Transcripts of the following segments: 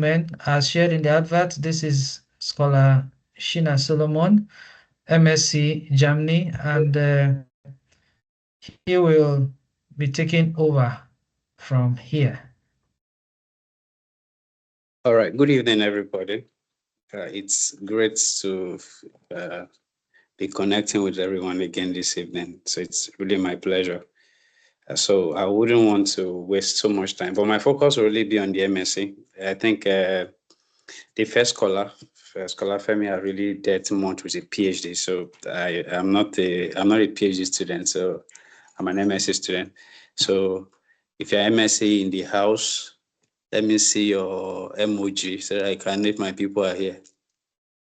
as shared in the advert, this is Scholar Shina Solomon, MSc Germany, and he will be taking over from here. All right. Good evening, everybody. It's great to be connecting with everyone again this evening. So it's really my pleasure. So I wouldn't want to waste so much time, but my focus will really be on the MSc. I think the first scholar Femi, are really dead much with a PhD. So I'm not a PhD student. So I'm an MSc student. So if you're MSc in the house, let me see your emoji so that I can know if my people are here.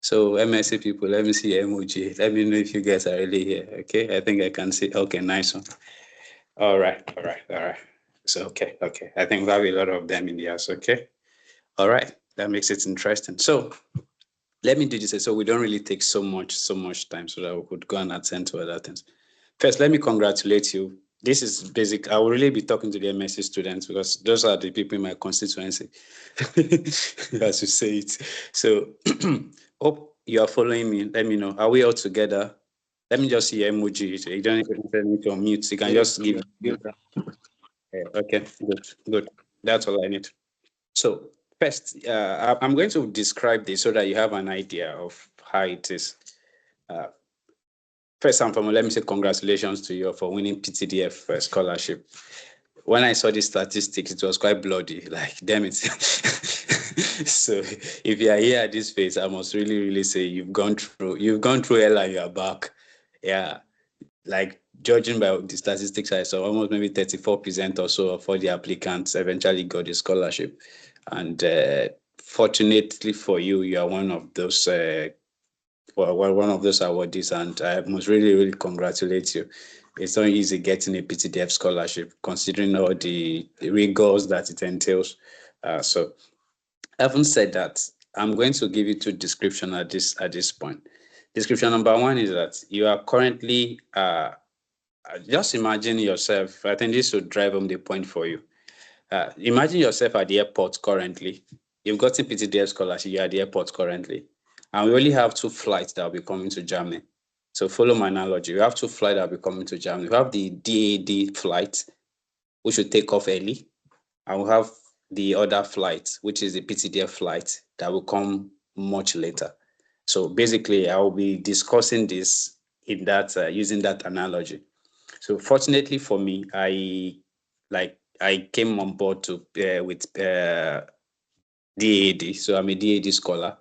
So MSc people, let me see your emoji. Let me know if you guys are really here. Okay, I think I can see. Okay, nice one. All right, all right, all right. So okay. I think we have a lot of them in the house. Okay, all right. That makes it interesting. So let me do this so we don't really take so much time so that we could go and attend to other things. First, let me congratulate you. This is basic. I will really be talking to the MSc students because those are the people in my constituency, as you say it. So, hope you are following me. Let me know. Are we all together? Let me just see your emoji. You don't need to unmute. You can just give. Okay, good. That's all I need. So, first, I'm going to describe this so that you have an idea of how it is. Uh, First and foremost, let me say congratulations to you for winning PTDF scholarship. When I saw the statistics, it was quite bloody. Like, damn it. So, if you are here at this phase, I must really say you've gone through hell and you are back. Yeah, like judging by the statistics I saw, almost maybe 34% or so of all the applicants eventually got a scholarship. And fortunately for you, you are one of those one of those awardees, and I must really congratulate you. It's not easy getting a PTDF scholarship, considering all the rigors that it entails. So, having said that, I'm going to give you two description at this point. Description number one is that you are currently just imagine yourself. I think this would drive home the point for you. Imagine yourself at the airport currently. You've gotten PTDF scholarship. You're at the airport currently, and we only have two flights that will be coming to Germany. So follow my analogy. We have two flights that will be coming to Germany. We have the DAD flight, which will take off early, and we have the other flight, which is the PTDF flight that will come much later. So basically, I will be discussing this in that using that analogy. So fortunately for me, I came on board to with DAD. So I'm a DAD scholar.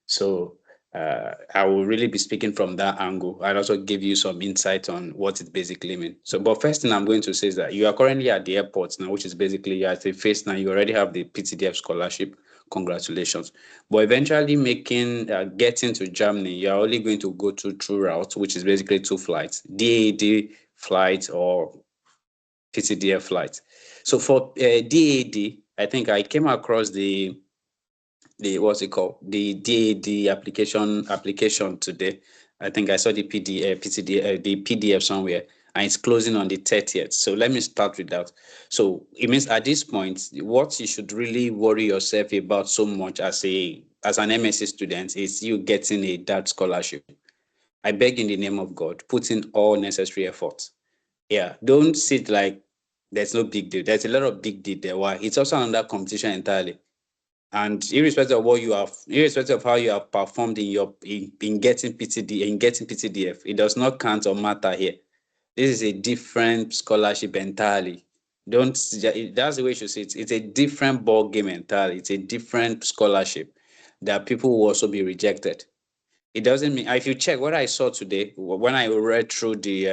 So I will really be speaking from that angle and also give you some insight on what it basically means. So, but first thing I'm going to say is that you are currently at the airport now, which is basically you're at a phase now. You already have the PTDF scholarship. Congratulations. But eventually getting to Germany, you're only going to go to two routes, which is basically two flights, DAD flight or PTDF flight. So for DAD, I think I came across the what's it called, the DAD application today. I think I saw the the PDF somewhere, and it's closing on the 30th. So let me start with that. So it means at this point, what you should really worry yourself about so much as an MSc student is you getting a DAD scholarship. I beg in the name of God, put in all necessary efforts. Yeah, don't sit like there's no big deal. There's a lot of big deal there. Why? It's also another competition entirely. And irrespective of what you have, irrespective of how you have performed in getting PTDF, it does not count or matter here. This is a different scholarship entirely. Don't That's the way you should see it. It's a different ball game entirely. It's a different scholarship that people will also be rejected. It doesn't mean if you check what I saw today when I read through the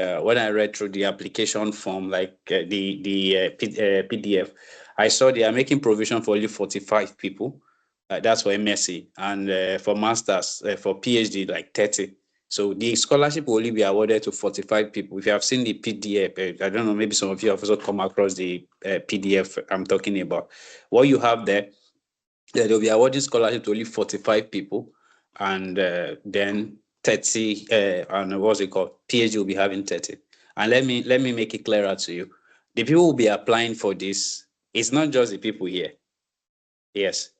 application form, like PDF, I saw they are making provision for only 45 people. That's for MSc, and for masters, for PhD, like 30. So the scholarship will only be awarded to 45 people. If you have seen the PDF, I don't know, maybe some of you have also come across the PDF I'm talking about. What you have there, they'll be awarding scholarship to only 45 people, and then 30, and what's it called? PhD will be having 30. And let me make it clearer to you. The people who will be applying for this, it's not just the people here. Yes.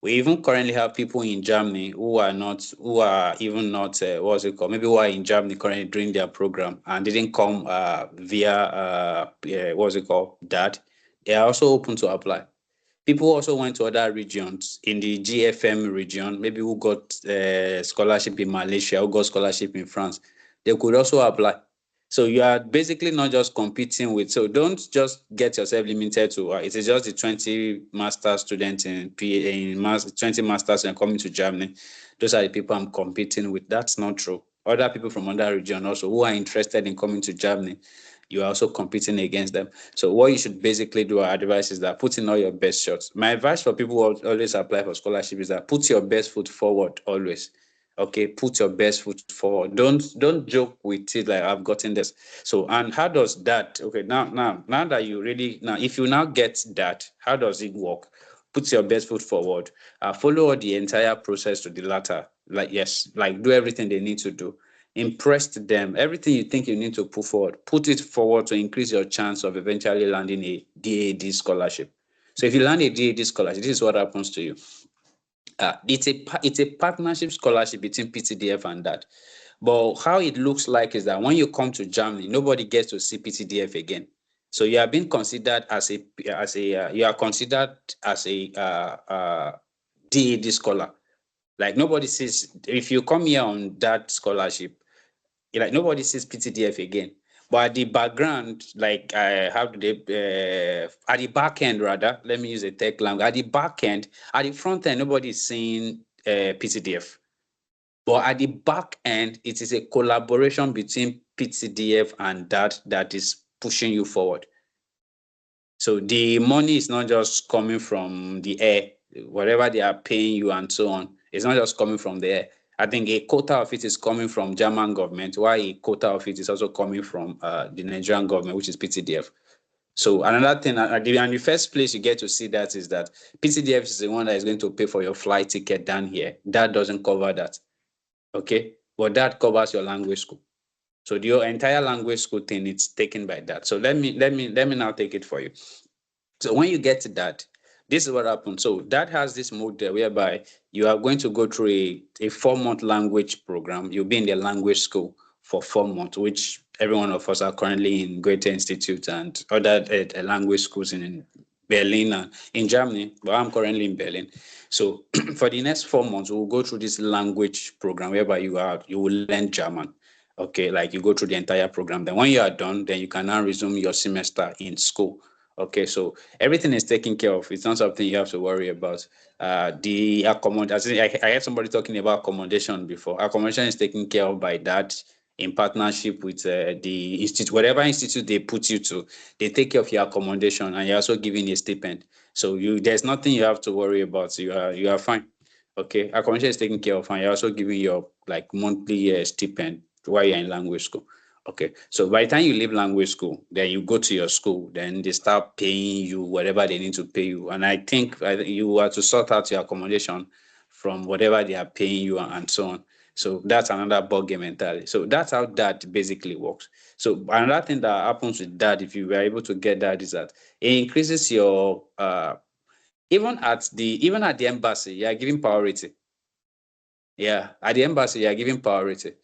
We even currently have people in Germany who are even not, what's it called? Maybe who are in Germany currently doing their program and didn't come via, what's it called? That. They are also open to apply. People also went to other regions in the GFM region, maybe who got scholarship in Malaysia, who got scholarship in France. They could also apply. So you are basically not just competing with, so don't just get yourself limited to, it is just the 20 master students in 20 masters and coming to Germany. Those are the people I'm competing with. That's not true. Other people from other region also who are interested in coming to Germany, you are also competing against them. So what you should basically do, our advice is that put in all your best shots. My advice for people who always apply for scholarship is that put your best foot forward always. Okay, put your best foot forward. Don't joke with it like I've gotten this. So, and how does that? Okay, now that you really, now if you now get that, how does it work? Put your best foot forward. Follow the entire process to the latter. Like yes, like do everything they need to do. Impress them. Everything you think you need to put forward, put it forward to increase your chance of eventually landing a DAD scholarship. So if you land a DAD scholarship, this is what happens to you. It's a partnership scholarship between PTDF and that. But how it looks like is that when you come to Germany, nobody gets to see PTDF again. So you are being considered you are considered as a DAD scholar. Like nobody sees, if you come here on that scholarship, like nobody sees PTDF again. But at the background, like how do they at the back end rather, let me use a tech language. At the back end, at the front end, nobody is seeing PTDF. But at the back end, it is a collaboration between PTDF and that is pushing you forward. So the money is not just coming from the air, whatever they are paying you and so on. It's not just coming from the air. I think a quota of it is coming from German government, while a quota of it is also coming from the Nigerian government, which is PTDF. So another thing, and the first place you get to see that is that PTDF is the one that is going to pay for your flight ticket down here. That doesn't cover that, okay? But that covers your language school. So your entire language school thing is taken by that. So let me now take it for you. So when you get to that, this is what happens. So that has this model whereby you are going to go through a 4-month language program. You'll be in the language school for 4 months, which every one of us are currently in Goethe Institute and other language schools in Berlin and in Germany, but I'm currently in Berlin. So for the next 4 months, we'll go through this language program whereby you will learn German. Okay, like you go through the entire program. Then when you are done, then you can now resume your semester in school. Okay, so everything is taken care of. It's not something you have to worry about. The accommodation, I heard somebody talking about accommodation before. Accommodation is taken care of by that in partnership with the institute, whatever institute they put you to, they take care of your accommodation and you're also given a stipend. So there's nothing you have to worry about. So you are fine. Okay, accommodation is taken care of and you're also giving your like monthly stipend while you're in language school. Okay, so by the time you leave language school, then you go to your school, then they start paying you whatever they need to pay you. And I think you are to sort out your accommodation from whatever they are paying you and so on. So that's another bug game entirely. So that's how that basically works. So another thing that happens with that, if you were able to get that, is that it increases your even at the embassy, you are giving priority. Yeah, at the embassy, you are giving priority.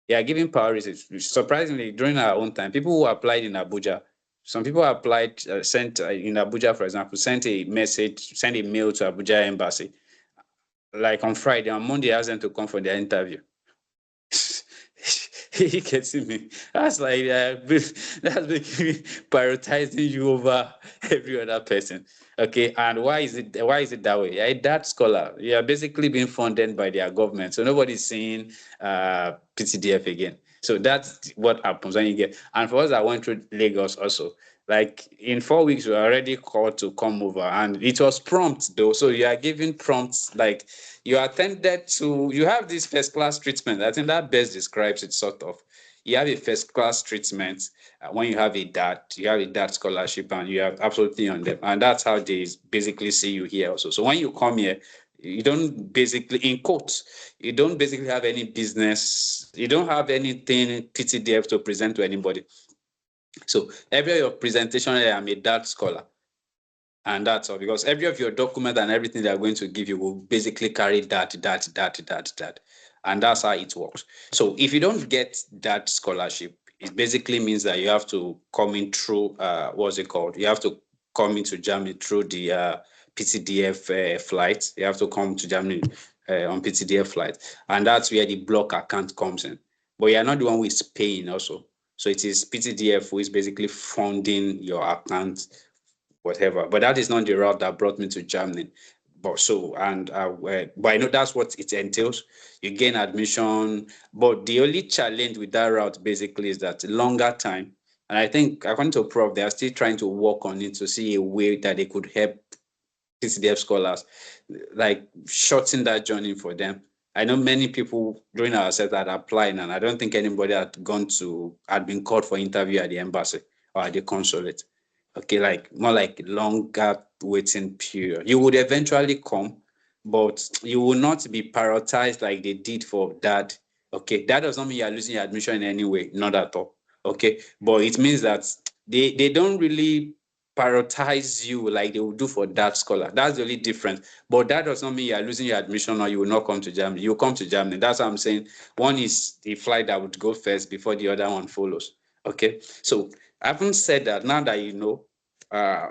They are giving priority. Surprisingly, during our own time, people who applied in Abuja, some people applied, sent in Abuja, for example, sent a message, sent a mail to Abuja embassy, like on Friday. On Monday, asked them to come for their interview. You can see me. That's like that's basically prioritizing you over every other person. Okay, and why is it that way? Yeah, that scholar, you are basically being funded by their government, so nobody's seeing PTDF again. So that's what happens when you get. And for us that went through Lagos also, like in 4 weeks, we were already called to come over, and it was prompt though. So you are given prompts, like you attended to, you have this first class treatment. I think that best describes it sort of. You have a first class treatment when you have a DAT scholarship, and you are absolutely on them. And that's how they basically see you here also. So when you come here, you don't basically, in quotes, you don't basically have any business, you don't have anything PTDF to present to anybody. So every your presentation, I'm a DAT scholar. And that's all, because every of your document and everything they're going to give you will basically carry that. And that's how it works. So if you don't get that scholarship, it basically means that you have to come in through, what's it called? You have to come into Germany through the PTDF flight. You have to come to Germany on PTDF flight. And that's where the block account comes in. But you're not the one who is paying also. So it is PTDF who is basically funding your account, whatever. But that is not the route that brought me to Germany. But so, and but I know that's what it entails. You gain admission, but the only challenge with that route basically is that longer time. And I think, according to Prof, they are still trying to work on it to see a way that they could help PTDF scholars, like shorten that journey for them. I know many people during our set had applied, and I don't think anybody had been called for interview at the embassy or at the consulate. Okay, like more like longer waiting period. You would eventually come, but you will not be prioritized like they did for that. Okay, that does not mean you are losing your admission in any way, not at all. Okay, but it means that they don't really prioritize you like they will do for that scholar. That's the only difference. But that does not mean you are losing your admission or you will not come to Germany. You will come to Germany. That's what I'm saying. One is the flight that would go first before the other one follows. Okay. So having said that, now that you know,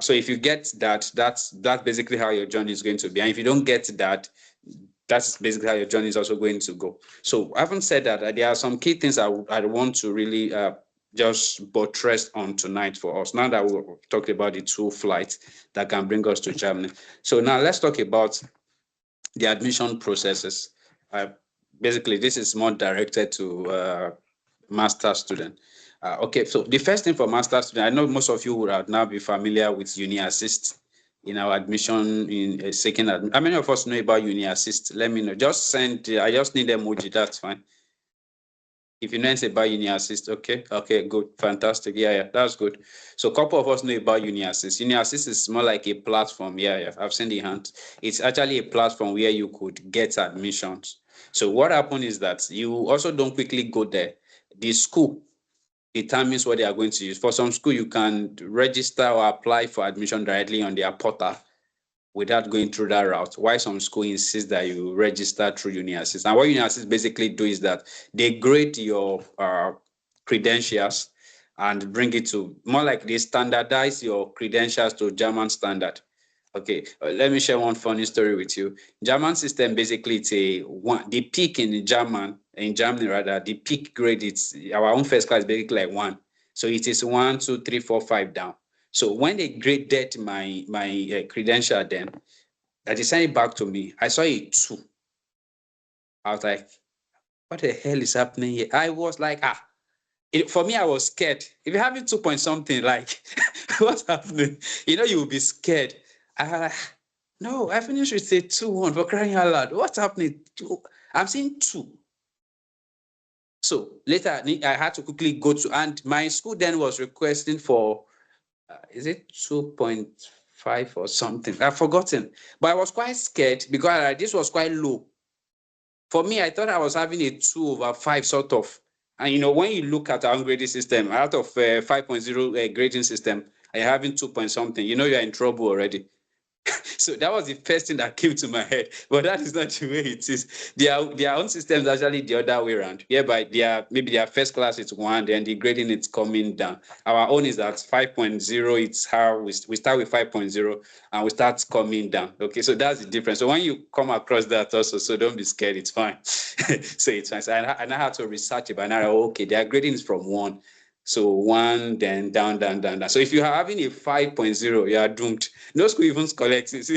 so if you get that, that's basically how your journey is going to be. And if you don't get that, that's basically how your journey is also going to go. So having said that, there are some key things I want to really just buttress on tonight for us. Now that we've talked about the 2 flights that can bring us to Germany. So now let's talk about the admission processes. Basically, this is more directed to master student. Okay, so the first thing for master student, I know most of you would now be familiar with Uni Assist in our admission in a second admission. How many of us know about Uni Assist? Let me know. Just send, I just need emoji, that's fine. If you know anything about Uni Assist, okay, good, fantastic, yeah, that's good. So a couple of us know about Uni Assist. Uni Assist is more like a platform, yeah, I've seen the hand. It's actually a platform where you could get admissions. So what happened is that you also don't quickly go there. The school determines what they are going to use. For some school, you can register or apply for admission directly on their portal without going through that route. Why some school insists that you register through Uni Assist. And what Uni Assist basically do is that they grade your credentials and bring it to more like they standardize your credentials to German standard. Okay, let me share one funny story with you. German system basically it's the peak in Germany rather, the peak grade, it's our own first class basically like 1. So it is 1, 2, 3, 4, 5 down. So when they graded my credential, then that they sent it back to me, I saw a 2. I was like, what the hell is happening here? I was like, for me, I was scared. If you're having 2 point something, like, what's happening? You will be scared. I was like, no, I finished with a 2-1 for crying out loud. What's happening? I'm saying 2. So later, I had to quickly go to, and my school then was requesting for, is it 2.5 or something? I've forgotten. But I was quite scared because this was quite low. For me, I thought I was having a 2/5 sort of. And when you look at our grading system, out of 5.0 grading system, and you're having 2 point something, you're in trouble already. So that was the first thing that came to my head. But that is not the way it is. Their own system is actually the other way around. Hereby, maybe their first class is 1, then the grading is coming down. Our own is at 5.0. It's how we start with 5.0 and we start coming down. Okay, so that's the difference. So when you come across that also, so don't be scared. It's fine. So it's fine. So I know how to research it, but now okay, their grading is from 1. So 1, then down. So if you are having a 5.0, you are doomed. No school even collects it.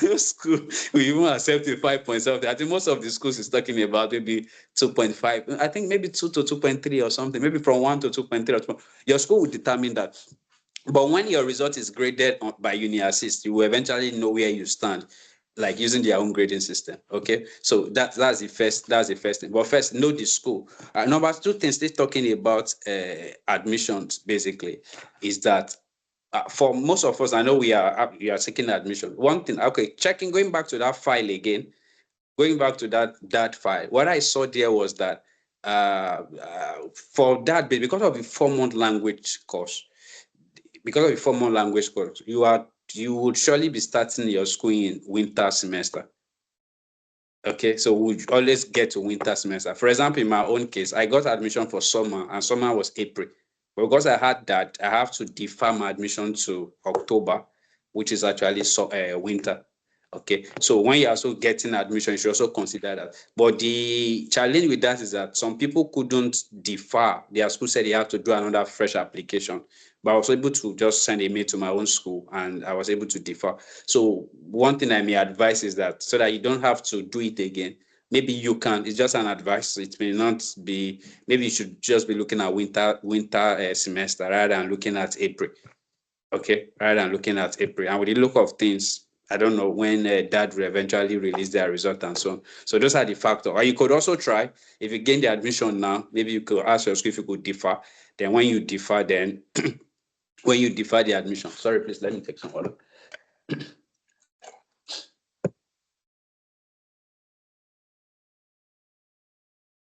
No school will even accept a 5 point something. I think most of the schools is talking about maybe 2.5. I think maybe 2 to 2.3 or something. Maybe from 1 to 2.3. Your school will determine that. But when your result is graded by Uni Assist, you will eventually know where you stand, like using their own grading system. Okay, so that's the first thing. But first, know the school. Number 2 things they're talking about admissions basically is that for most of us, I know we are seeking admission. One thing, okay, going back to that file again, going back to that file, what I saw there was that for that bit, because of the 4-month language course, you are you would surely be starting your school in winter semester. Okay, so we always get to winter semester. For example, in my own case, I got admission for summer, and summer was April. But because I had that, I have to defer my admission to October, which is actually winter. Okay, so when you're also getting admission, you should also consider that. But the challenge with that is that some people couldn't defer. Their school said they have to do another fresh application. But I was able to just send a mail to my own school, and I was able to defer. So one thing I may advise is that so that you don't have to do it again, maybe you can, it's just an advice. It may not be, maybe you should just be looking at winter semester rather than looking at April. Okay, rather than looking at April. And with the look of things, I don't know when dad will eventually release their result and so on. So those are the factors. Or you could also try, if you gain the admission now, maybe you could ask your school if you could defer. Then when you defer, then when you defer the admission. Sorry, please, let me take some water.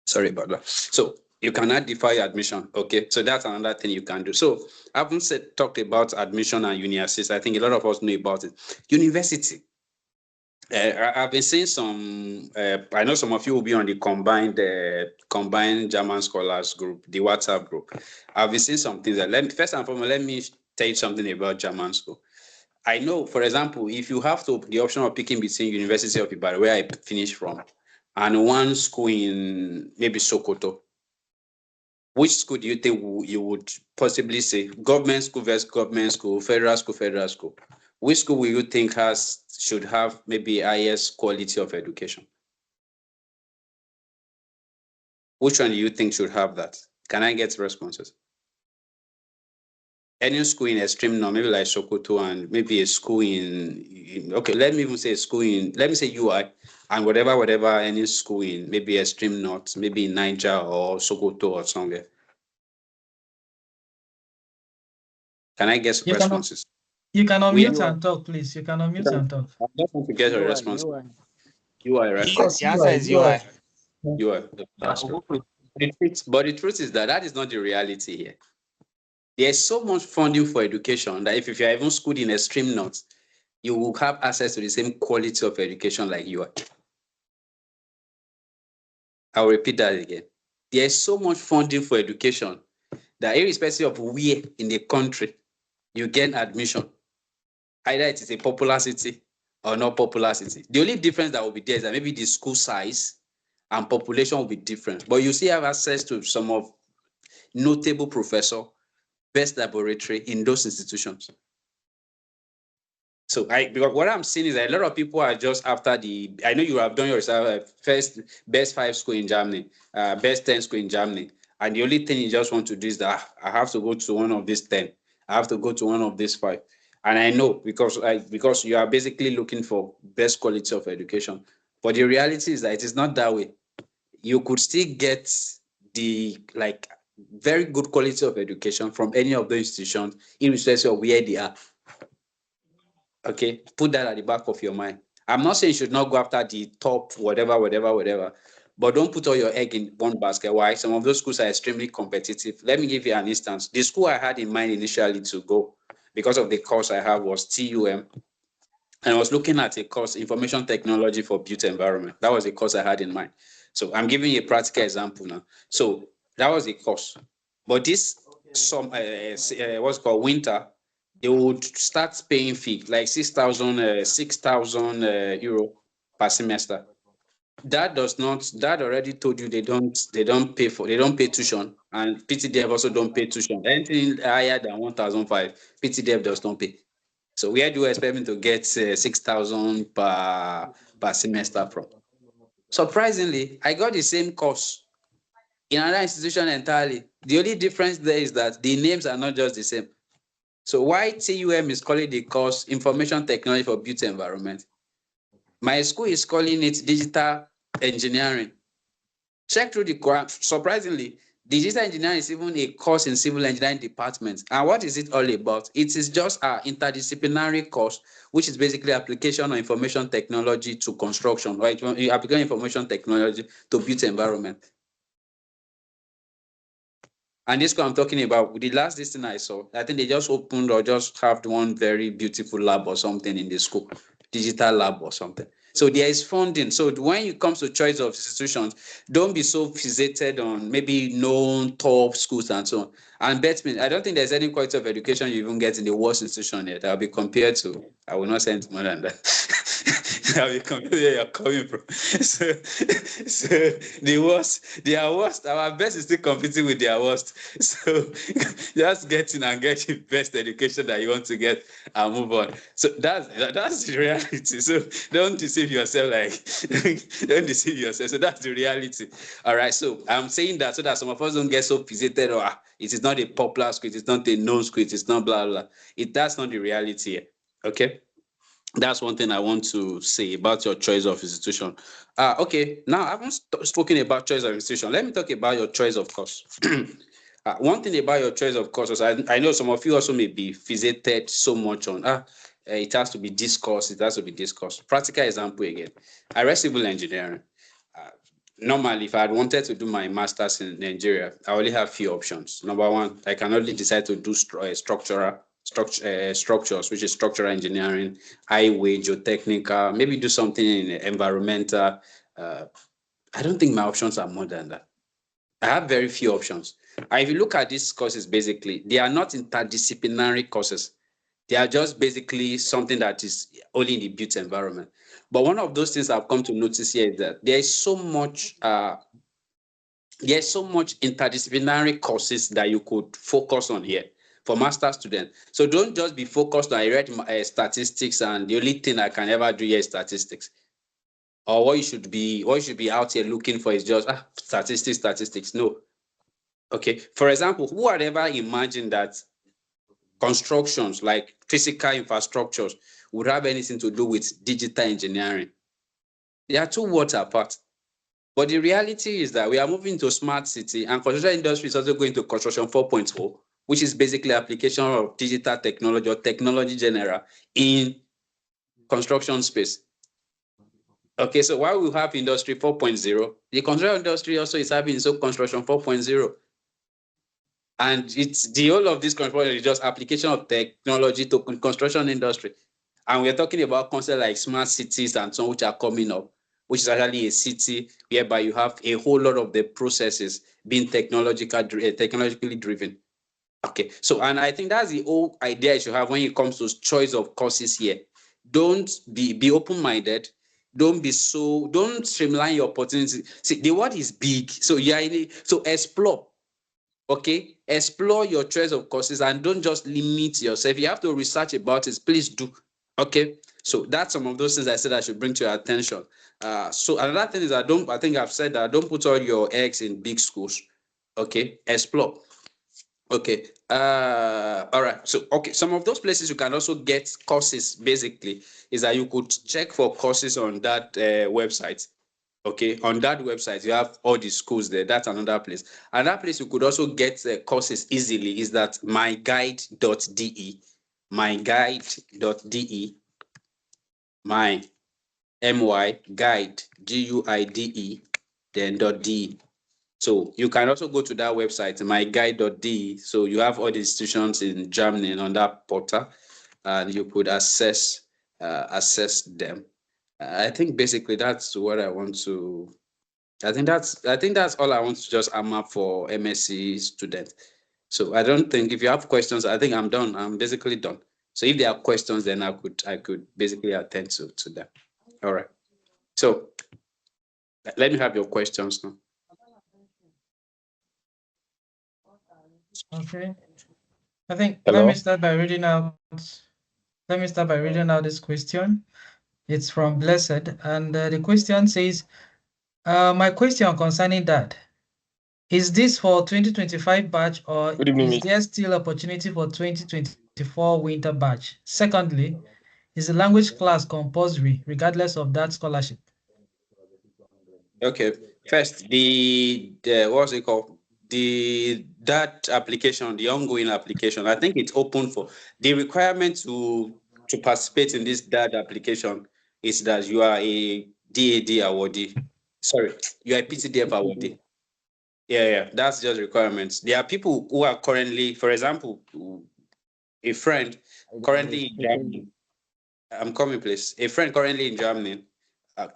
Sorry about that. So you cannot defer your admission. Okay, so that's another thing you can do. So I haven't talked about admission and uni assist. I think a lot of us know about it. University. I've been seeing some. I know some of you will be on the combined German scholars group, the WhatsApp group. I've been seeing some things. First and foremost, let me tell you something about German school. I know, for example, if you have the option of picking between University of Ibadan, where I finished from, and one school in maybe Sokoto, which school do you think you would possibly say? Government school versus government school, federal school, federal school. Which school will you think should have maybe highest quality of education? Which one do you think should have that? Can I get responses? Any school in extreme north, maybe like Sokoto, and maybe a school okay, let me even say a school let me say UI, and whatever any school in maybe extreme north, maybe in Niger or Sokoto or somewhere. Can I get responses? You can unmute and talk, please. You can unmute and talk. I just want to get a response. UI, right? Yes, The answer is UI. UI. That's good. But the truth is that is not the reality here. There's so much funding for education that if you're even schooled in extreme north, you will have access to the same quality of education like you are. I'll repeat that again. There's so much funding for education that irrespective of where in the country you get admission, either it is a popular city or not popular city. The only difference that will be there is that maybe the school size and population will be different, but you still have access to some of notable professor, best laboratory in those institutions. So because what I'm seeing is that a lot of people are just after I know you have done yourself first best 5 school in Germany, best 10 school in Germany. And the only thing you just want to do is that I have to go to one of these 10. I have to go to one of these 5. And I know because you are basically looking for best quality of education. But the reality is that it is not that way. You could still get the very good quality of education from any of those institutions, irrespective of where they are. Okay, put that at the back of your mind. I'm not saying you should not go after the top, whatever, but don't put all your egg in one basket. Why? Some of those schools are extremely competitive. Let me give you an instance. The school I had in mind initially to go because of the course I have was TUM. And I was looking at a course, information technology for built environment. That was the course I had in mind. So I'm giving you a practical example now. So that was a course. But this what's called winter, they would start paying fee like 6,000 euro per semester. That already told you they don't pay tuition, and PTDF also don't pay tuition. Anything higher than 1,500, PTDF does not pay. So where do you expect me to get 6,000 per semester from? Surprisingly, I got the same course in another institution entirely. The only difference there is that the names are not just the same. So why TUM is calling the course Information Technology for Built Environment, my school is calling it Digital Engineering. Check through the course. Surprisingly, digital engineering is even a course in civil engineering department. And what is it all about? It is just an interdisciplinary course, which is basically application of information technology to construction, right? Application information technology to built environment. And this school I'm talking about, with the last this thing I saw, I think they just opened or just have one very beautiful lab or something in the school, digital lab or something. So there is funding. So when it comes to choice of institutions, don't be so fixated on maybe known top schools and so on. And bet me, I don't think there's any quality of education you even get in the worst institution yet. I'll be compared to, I will not say anything more than that. I'll be compared to where you're coming from. So the worst, their worst, our best is still competing with their worst. So just get in and get the best education that you want to get and move on. So that's the reality. So don't deceive yourself, don't deceive yourself. So that's the reality. All right. So I'm saying that so that some of us don't get so fixated or it is not a popular school, it is not a known school, it is not blah blah. That's not the reality here. Okay. That's one thing I want to say about your choice of institution. Okay, now I haven't spoken about choice of institution. Let me talk about your choice of course. One thing about your choice of course, I know some of you also may be fixated so much on it has to be discussed, it has to be discussed. Practical example again. I read civil engineering. Normally, if I had wanted to do my master's in Nigeria, I only have few options. Number one, I can only decide to do structures, which is structural engineering, highway, geotechnical, maybe do something in environmental. I don't think my options are more than that. I have very few options. And if you look at these courses, basically, they are not interdisciplinary courses. They are just basically something that is only in the built environment. But one of those things I've come to notice here is that there's so much interdisciplinary courses that you could focus on here for master students. So don't just be focused on I read statistics and the only thing I can ever do here is statistics. Or what you should be out here looking for is just statistics. No. Okay. For example, who would ever imagine that constructions like physical infrastructures would have anything to do with digital engineering? They are two worlds apart. But the reality is that we are moving to smart city and construction industry is also going to construction 4.0, which is basically application of digital technology or technology general in construction space. Okay, so while we have industry 4.0, the construction industry also is having its own construction 4.0. And it's the whole of this construction is just application of technology to construction industry. And we're talking about concepts like smart cities and so on, which are coming up, which is actually a city whereby you have a whole lot of the processes being technologically driven. Okay, so and I think that's the whole idea you should have when it comes to choice of courses here. Don't be open-minded. Don't streamline your opportunity. See, the word is big, so so explore. Okay, explore your choice of courses and don't just limit yourself. If you have to research about it, please do. Okay, so that's some of those things I said I should bring to your attention. So another thing is I think I've said that don't put all your eggs in big schools. Okay, explore. Okay, all right. So okay, some of those places you can also get courses basically is that you could check for courses on that website. Okay, on that website you have all the schools there. That's another place. Another place you could also get courses easily is that myguide.de. myguide.de. my my guide guide then .de. So you can also go to that website myguide.de. So you have all the institutions in Germany on that portal and you could access them. I think basically that's what I want to. I think that's all I want to just hammer for MSc students. So I don't think if you have questions, I think I'm done. I'm basically done. So if there are questions, then I could basically attend to them. All right. So let me have your questions now. Okay. I think Hello. let me start by reading out this question. It's from Blessed, and the question says, my question concerning that, is this for 2025 batch or Good evening, is Miss. there still opportunity for 2024 winter batch? Secondly, is the language class compulsory regardless of that scholarship? Okay. First, the what's it called? That application, the ongoing application. I think it's open for the requirement to participate in this DAD application is that you are a DAD awardee. Sorry, you are a PTDF awardee. Yeah, that's just requirements. There are people who are currently, for example, a friend currently in Germany. I'm coming, please. A friend currently in Germany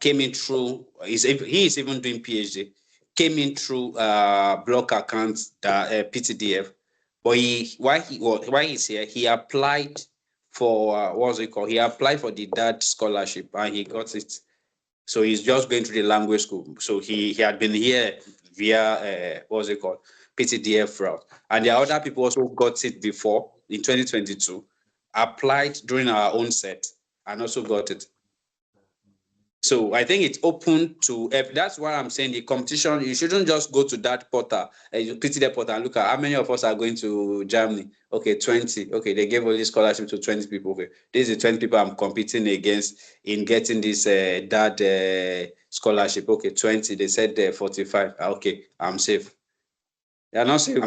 came in through. He is even doing PhD. Came in through block accounts, PTDF. But why he's here, he applied for what's it called? He applied for the dad scholarship and he got it. So he's just going to the language school. So he had been here via what's it called? PTDF route. And there are other people also got it before in 2022, applied during our own set and also got it. So I think it's open to if that's why I'm saying the competition, you shouldn't just go to that portal, you pity the portal and look at how many of us are going to Germany. Okay, 20. Okay, they gave only scholarship to 20 people. Okay, this is 20 people I'm competing against in getting this that scholarship. Okay, 20. They said 45. Okay, I'm safe. They are not safe. A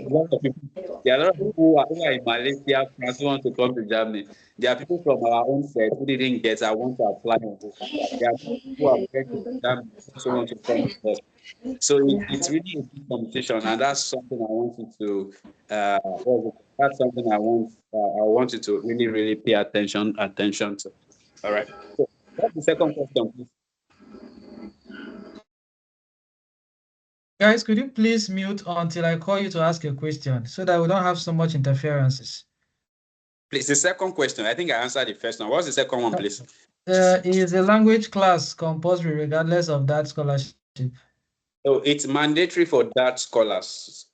lot of people, there are a lot of people who are in Malaysia, France, who want to come to Germany. There are people from our own set who didn't get, I want to apply on this. There are people who are going to Germany who also want to come to us. So it's really a big competition, and that's something I want you to, that's something I want you to really, really pay attention to. All right. So what's the second question, please? Guys, could you please mute until I call you to ask a question so that we don't have so much interferences? Please, the second question. I think I answered the first one. What's the second one, please? Is a language class compulsory regardless of that scholarship? So it's mandatory for that scholars.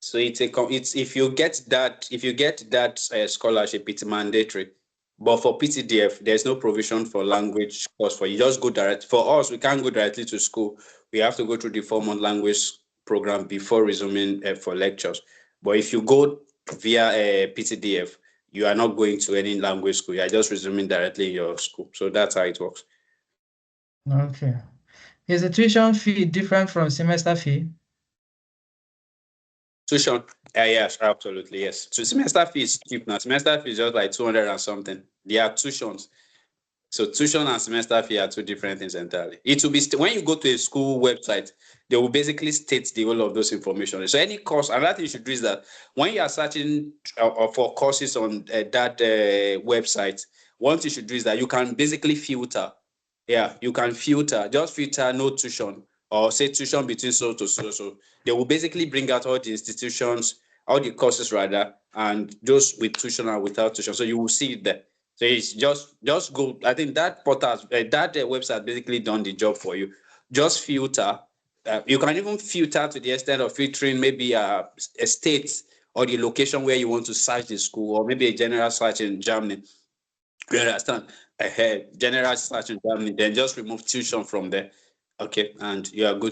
So it's if you get that scholarship, it's mandatory. But for PTDF, there's no provision for language course for you. Just go direct. For us, we can't go directly to school. We have to go through the 4 month language program before resuming for lectures. But if you go via PTDF, you are not going to any language school. You are just resuming directly in your school. So that's how it works. Okay. Is the tuition fee different from semester fee? Tuition, yes, absolutely, yes. So semester fee is cheap now. Semester fee is just like 200 and something. There are tuitions. So tuition and semester fee are two different things entirely. It will be when you go to a school website, they will basically state the whole of those information. So any course, another thing you should do is that when you are searching for courses on that website, one thing you should do is that you can basically filter. Yeah, you can filter, just filter no tuition or say tuition between so to so. So they will basically bring out all the institutions, all the courses rather, and those with tuition and without tuition. So you will see it there. So it's just go. I think that portal, that website basically done the job for you. Just filter. You can even filter to the extent of filtering maybe a state or the location where you want to search the school, or maybe a general search in Germany. You understand? General search in Germany, then just remove tuition from there. Okay, and you are good to